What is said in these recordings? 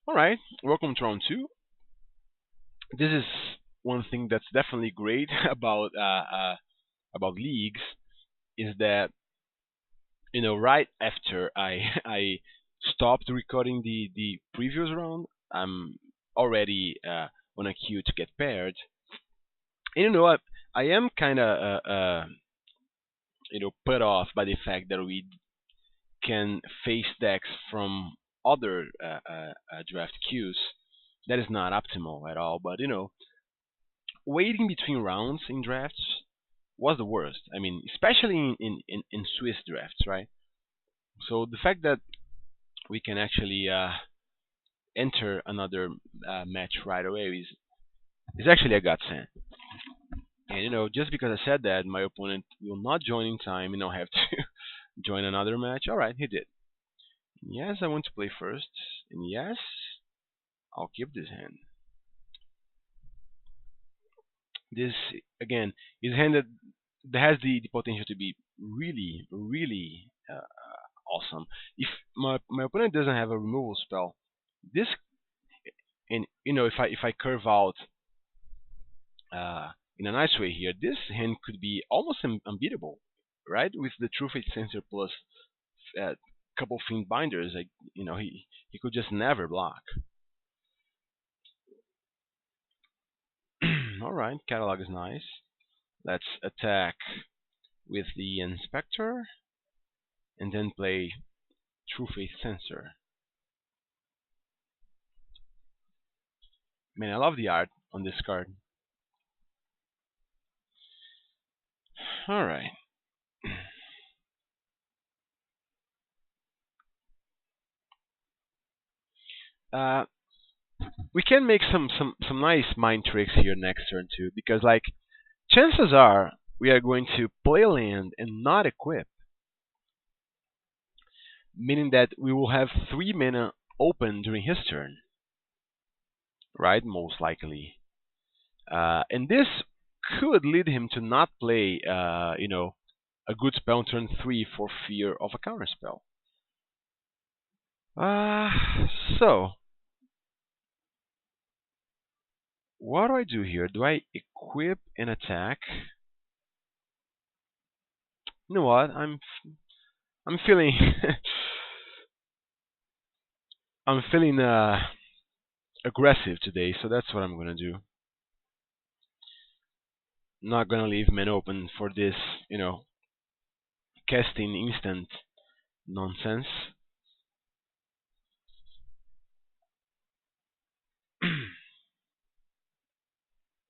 All right, welcome to round two. This is one thing that's definitely great about leagues is that right after I stopped recording the previous round, I'm already on a queue to get paired. And I am kind of put off by the fact that we can face decks from other draft queues. That is not optimal at all. But waiting between rounds in drafts was the worst. I mean, especially in Swiss drafts, right? So the fact that we can actually enter another match right away is actually a godsend. And just because I said that, my opponent will not join in time, and I'll have to join another match. All right, he did. Yes, I want to play first, and yes, I'll keep this hand. This again is a hand that has the potential to be really, really awesome. If my opponent doesn't have a removal spell, this and if I curve out uh, in a nice way here, this hand could be almost unbeatable, right? With the True Fate Sensor plus a couple Fiend Binders, like he could just never block. All right, catalog is nice. Let's attack with the Inspector and then play True Faith Sensor. Man, I love the art on this card. All right. Uh, we can make some nice mind tricks here next turn too, because chances are we are going to play land and not equip, meaning that we will have 3 mana open during his turn, right? Most likely, and this could lead him to not play, a good spell on turn 3 for fear of a counter spell. Uh, so what do I do here? Do I equip and attack? You know what? I'm feeling I'm feeling aggressive today, so that's what I'm gonna do. Not gonna leave men open for this, casting instant nonsense.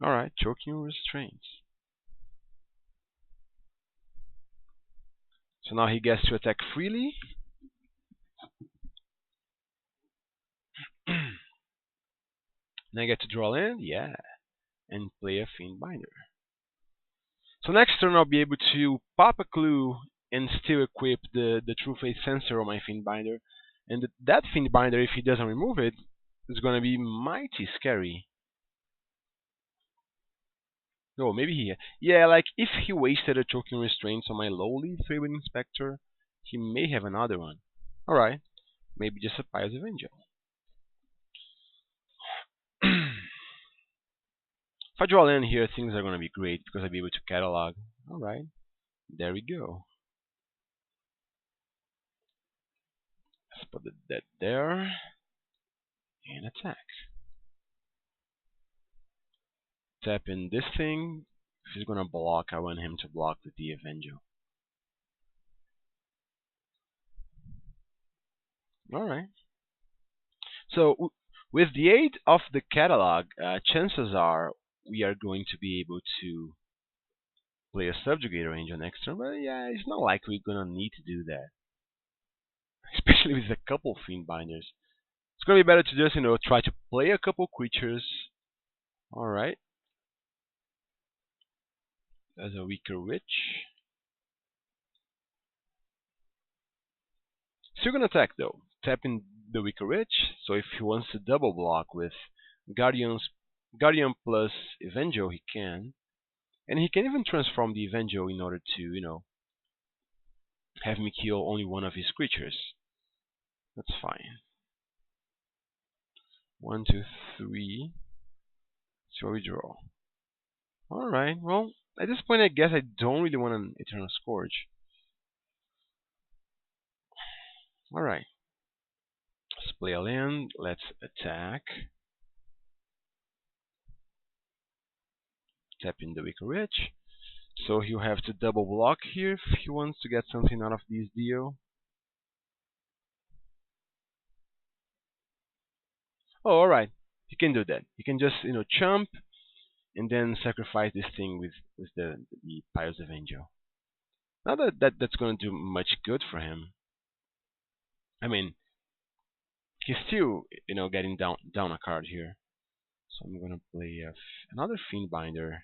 Alright, choking restraints. So now he gets to attack freely. And I get to draw land, yeah, and play a Fiend Binder. So next turn I'll be able to pop a clue and still equip the True Faith Sensor on my Fiend Binder. And that Fiend Binder, if he doesn't remove it, is gonna be mighty scary. No, maybe he. Yeah, like if he wasted a choking restraints on my lowly 3-win inspector, he may have another one. Alright, maybe just a Pious Avenger. If I draw land here, things are gonna be great because I'll be able to catalog. Alright, there we go. Let's put that there and attack. Tap in this thing. If he's gonna block, I want him to block with the Avenger. Alright. So with the aid of the catalog, chances are we are going to be able to play a Subjugator Angel next turn, but yeah, it's not like we're gonna need to do that. Especially with a couple Fiend Binders. It's gonna be better to just, try to play a couple creatures. Alright. As a weaker witch. Still gonna attack though. Tapping the weaker witch, so if he wants to double block with Guardian plus Evangel, he can. And he can even transform the Evangel in order to, have me kill only one of his creatures. That's fine. One, two, three. So we draw. All right. Well, at this point, I guess I don't really want an Eternal Scourge. All right. Let's play a land. Let's attack. Tap in the Wicker Witch. So he'll have to double block here if he wants to get something out of this deal. Oh, all right. He can do that. He can just chump and then sacrifice this thing with the Piles of Angel. Not that's going to do much good for him. I mean, he's still getting down a card here. So I'm gonna play another Fiendbinder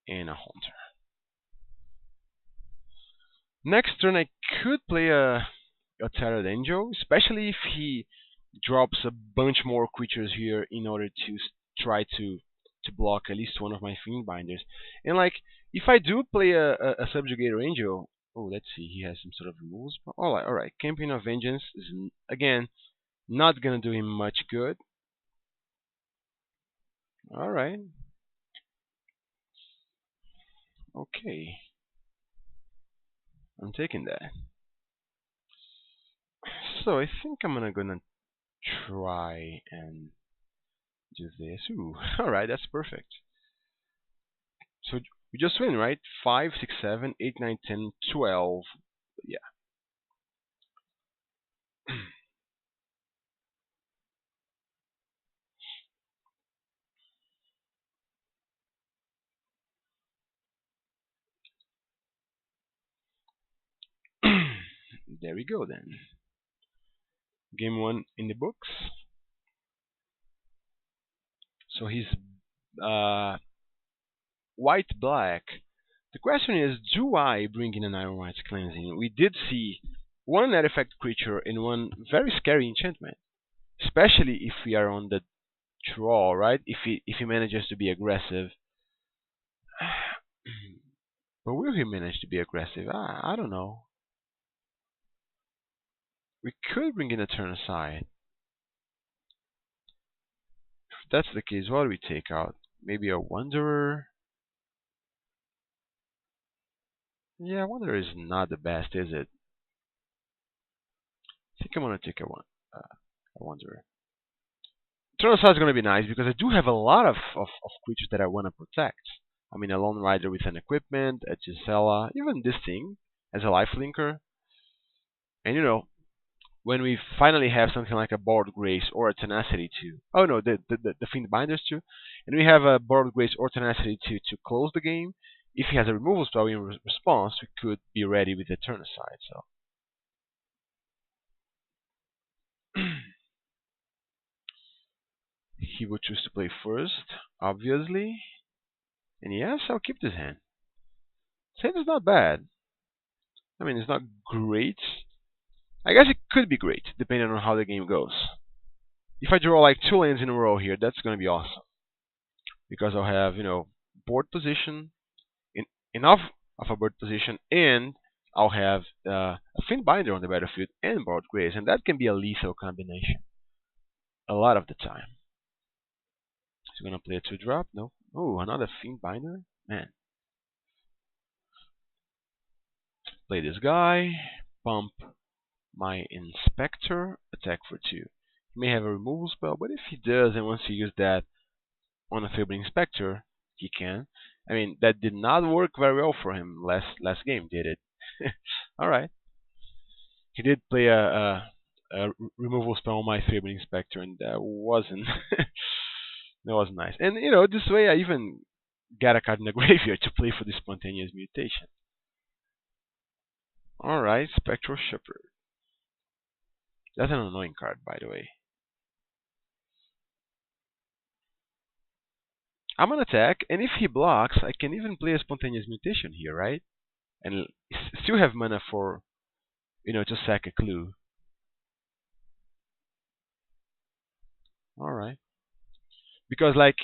and a Haunter. Next turn I could play a Terror Angel, especially if he drops a bunch more creatures here in order to try to block at least one of my Fiendbinders. And like, if I do play a Subjugator Angel, oh, let's see, he has some sort of removals. All right, Champion of Vengeance is again not gonna do him much good. All right, okay, I'm taking that. So I think I'm gonna try and do this. Ooh, all right, that's perfect. So we just win, right? 5, 6, 7, 8, 9, 10, 12. Yeah. There we go then. Game 1 in the books. So he's uh, white black. The question is, do I bring in an Iron Rights Cleansing? We did see one net effect creature in one very scary enchantment, especially if we are on the draw, right? If he manages to be aggressive. But will he manage to be aggressive? I don't know. We could bring in a turn aside. If that's the case, what do we take out? Maybe a Wanderer? Yeah, Wanderer is not the best, is it? I think I'm gonna take a Wanderer. Turn aside is gonna be nice because I do have a lot of creatures that I wanna protect. I mean, a Lone Rider with an equipment, a Gisela, even this thing as a life linker. And when we finally have something like a Borrowed Grace or a Tenacity too. Oh no, the Fiend Binders too. And we have a Borrowed Grace or Tenacity to close the game. If he has a removal spell in response, we could be ready with the turn aside. So he would choose to play first, obviously. And yes, I'll keep this hand. Save is not bad. I mean, it's not great. I guess it could be great, depending on how the game goes. If I draw like 2 lands in a row here, that's going to be awesome. Because I'll have, board position, enough of a board position, and I'll have a Fiend Binder on the battlefield and Borrowed Grace, and that can be a lethal combination a lot of the time. He's gonna play a 2-drop. No. Oh, another Fiend Binder. Man. Play this guy. Pump my Inspector. Attack for 2. He may have a removal spell, but if he does and wants to use that on a Favored Inspector, he can. I mean, that did not work very well for him last game, did it? Alright. He did play a removal spell on my Favored Inspector, and that wasn't that wasn't nice. And this way I even got a card in the graveyard to play for the Spontaneous Mutation. Alright, Spectral Shepherd. That's an annoying card, by the way. I'm gonna attack, and if he blocks, I can even play a Spontaneous Mutation here, right? And still have mana for, to sack a clue. Alright. Because, like,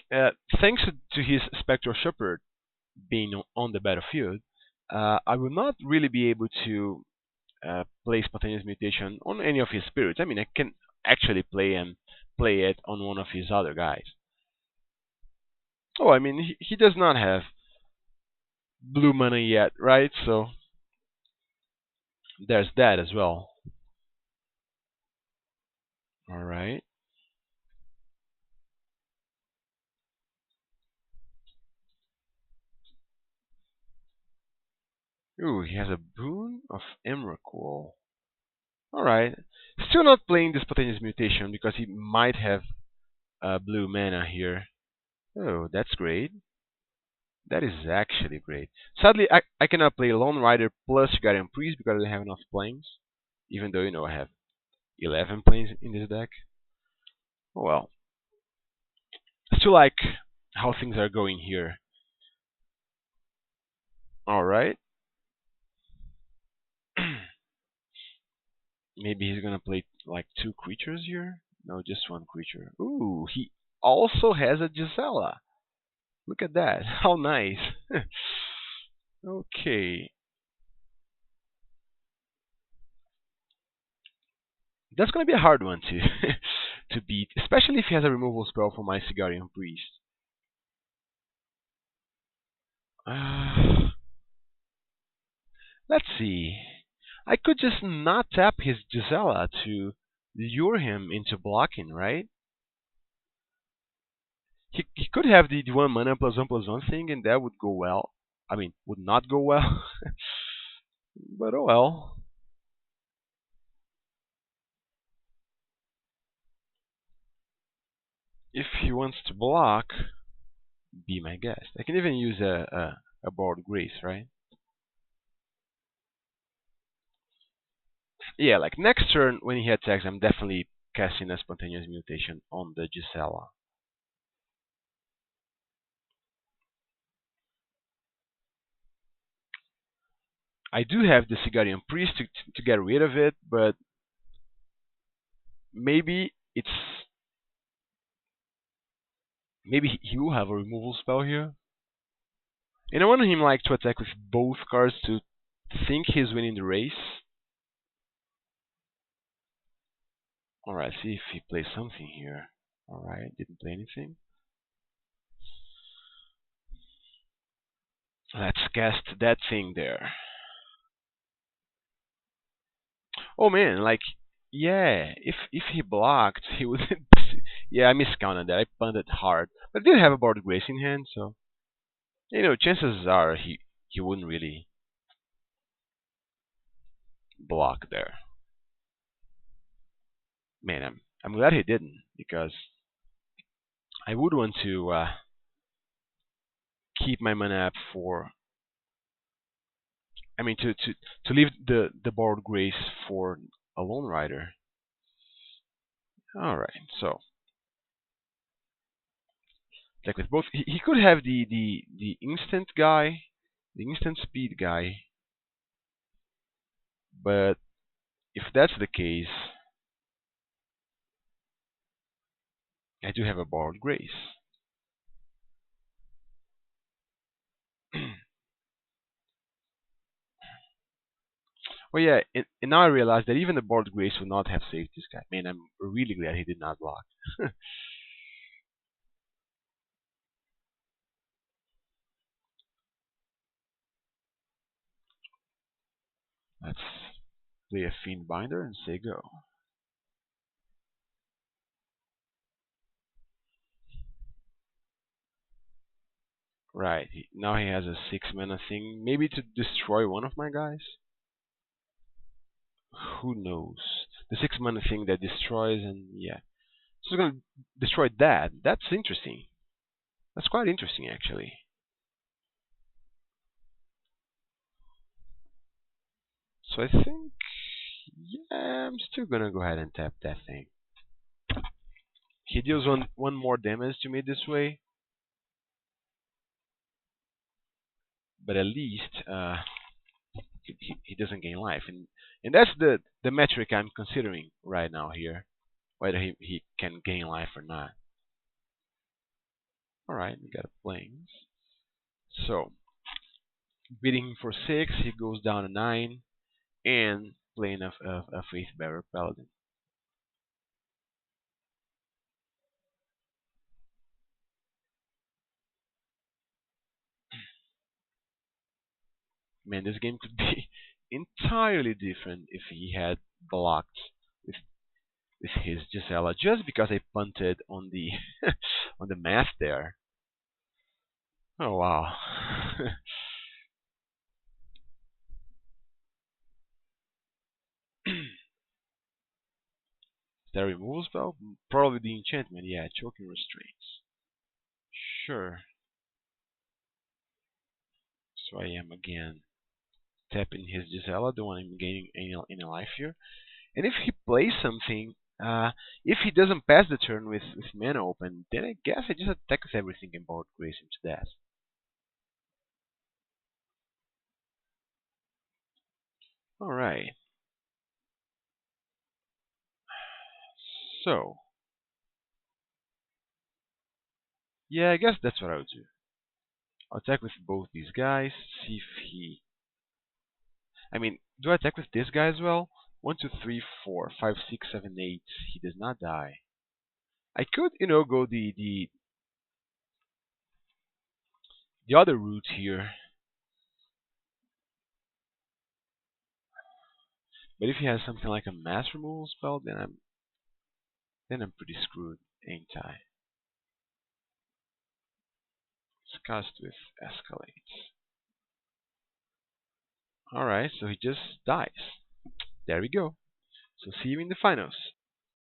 thanks to his Spectral Shepherd being on the battlefield, I will not really be able to play Spontaneous Mutation on any of his spirits. I mean, I can actually play and play it on one of his other guys. Oh, I mean, he does not have blue mana yet, right? So there's that as well. All right. Ooh, he has a boon of Emrakul. All right. Still not playing this spontaneous mutation because he might have blue mana here. Oh, that's great. That is actually great. Sadly, I cannot play Lone Rider plus Guardian Priest because I don't have enough planes. Even though, I have 11 planes in this deck. Oh well. I still like how things are going here. Alright. Maybe he's gonna play like two creatures here? No, just one creature. Ooh, he also has a Gisela. Look at that. How nice. Okay. That's gonna be a hard one to to beat, especially if he has a removal spell for my Sigarian Priest. Uh, let's see. I could just not tap his Gisela to lure him into blocking, right? He could have the 1 mana plus 1 thing, and that would go well. I mean, would not go well. But oh well. If he wants to block, be my guest. I can even use a board grace, right? Yeah, like next turn when he attacks, I'm definitely casting a spontaneous mutation on the Gisela. I do have the Sigarian Priest to get rid of it, but maybe it's maybe he will have a removal spell here. And I want him like to attack with both cards to think he's winning the race. Alright, see if he plays something here. Alright, didn't play anything. Let's cast that thing there. Oh man, like, yeah, if he blocked, he would. Yeah, I miscounted that. I punted hard, but I did have a board grace in hand, so chances are he wouldn't really block there. Man, I'm glad he didn't because I would want to keep my mana up for. I mean, to leave the board grace for a lone rider. All right, so like with both, he could have the instant guy, the instant speed guy, but if that's the case, I do have a borrowed grace. Well, yeah, and now I realize that even the borrowed grace would not have saved this guy. Man, I'm really glad he did not block. Let's play a Fiend Binder and say go. Right, now he has a 6 mana thing, maybe to destroy one of my guys? Who knows? The 6 mana thing that destroys, and yeah. So it's gonna destroy that. That's interesting. That's quite interesting, actually. So I think, yeah, I'm still gonna go ahead and tap that thing. He deals one more damage to me this way, but at least he doesn't gain life, and that's the metric I'm considering right now here, whether he can gain life or not. All right, we got a planes. So beating him for 6, he goes down to 9, and playing a Faith Bearer Paladin. Man, this game could be entirely different if he had blocked with his Gisela just because I punted on the on the math there. Oh wow. That removal spell? Probably the enchantment, yeah, choking restraints. Sure. So I am again tapping his Gisela, the one I'm gaining any life here. And if he plays something, if he doesn't pass the turn with mana open, then I guess I just attack with everything and board grace him to death. Alright, so, yeah, I guess that's what I would do. I'll attack with both these guys, see if he. I mean, do I attack with this guy as well? 1, 2, 3, 4, 5, 6, 7, 8. He does not die. I could, go the other route here, but if he has something like a mass removal spell, then I'm pretty screwed, ain't I? Disgust with escalates. Alright, so he just dies. There we go. So see you in the finals.